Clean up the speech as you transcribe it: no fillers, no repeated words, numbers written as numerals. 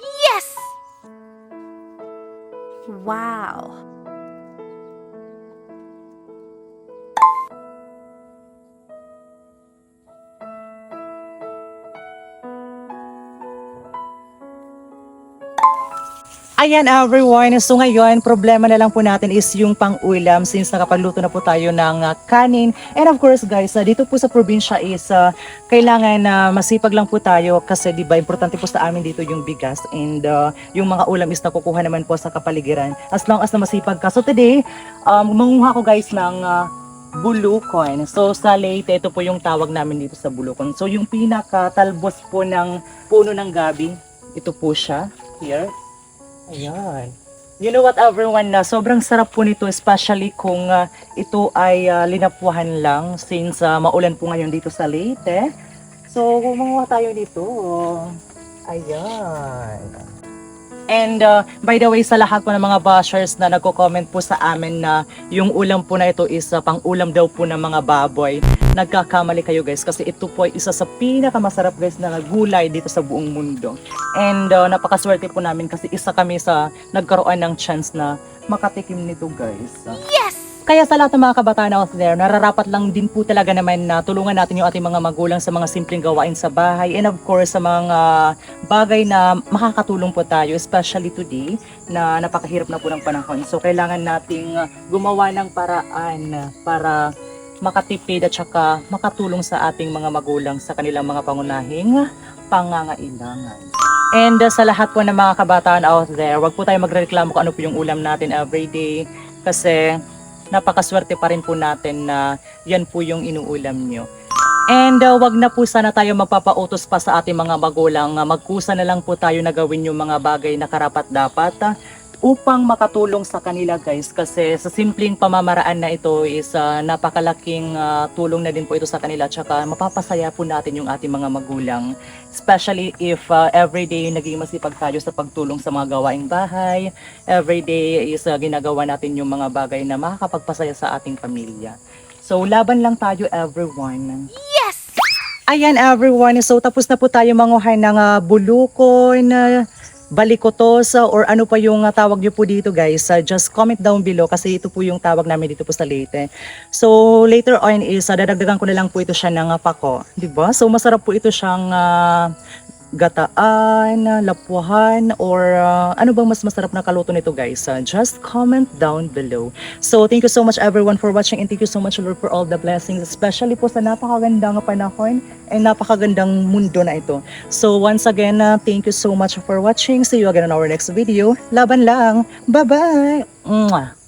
Yes! Wow. Ayan everyone, so ngayon problema na lang po natin is yung pang-ulam since nakapagluto na po tayo ng kanin. And of course guys, dito po sa probinsya is kailangan na masipag lang po tayo kasi di ba importante po sa amin dito yung bigas and yung mga ulam is nakukuha naman po sa kapaligiran as long as na masipag ka. So today, manguha ko guys ng bulukon. So sa Leyte, ito po yung tawag namin dito sa bulukon. So yung pinaka-talbos po ng puno ng gabi, ito po siya, here. Ayan. You know what everyone, na sobrang sarap po nito especially kung ito ay linapuhan lang since maulan po ngayon dito sa Leyte. So gumawa tayo dito. Ayan. And by the way, sa lahat po ng mga bashers na nagko-comment po sa amin na yung ulam po na ito is pang-ulam daw po ng mga baboy, nagkakamali kayo guys kasi ito po ay isa sa pinakamasarap guys na gulay dito sa buong mundo. And napakaswerte po namin kasi isa kami sa nagkaroon ng chance na makatikim nito guys. Yes! Kaya sa lahat ng mga kabataan out there, nararapat lang din po talaga naman na tulungan natin yung ating mga magulang sa mga simpleng gawain sa bahay and of course sa mga bagay na makakatulong po tayo, especially today na napakahirap na po ng panahon. So kailangan nating gumawa ng paraan para makatipid at saka makatulong sa ating mga magulang sa kanilang mga pangunahing pangangailangan. And sa lahat po ng mga kabataan out there, wag po tayo magreklamo kung ano po yung ulam natin everyday kasi napakaswerte pa rin po natin na yan po yung inuulam nyo. And wag na po sana tayo magpapautos pa sa ating mga magulang. Magkusa na lang po tayo na gawin yung mga bagay na karapat-dapat upang makatulong sa kanila guys. Kasi sa simpleng pamamaraan na ito is napakalaking tulong na din po ito sa kanila. Tsaka mapapasaya po natin yung ating mga magulang. Especially if everyday naging masipag tayo sa pagtulong sa mga gawaing bahay. Everyday is ginagawa natin yung mga bagay na makakapagpasaya sa ating pamilya. So laban lang tayo everyone. Yes! Ayan everyone, so tapos na po tayo manguhay ng bulukon, balikotos, or ano pa yung tawag nyo po dito guys. Just comment down below kasi ito po yung tawag namin dito po sa Leyte. So later on is dadagdagan ko na lang po ito siya ng pako, diba? So masarap po ito siyang gataan, lapuhan, or ano bang mas masarap na kaluto nito guys. Just comment down below. So thank you so much everyone for watching and thank you so much Lord for all the blessings, especially po sa napakagandang panahon and napakagandang mundo na ito. So once again, thank you so much for watching. See you again on our next video. Laban lang. Bye bye. Mwah.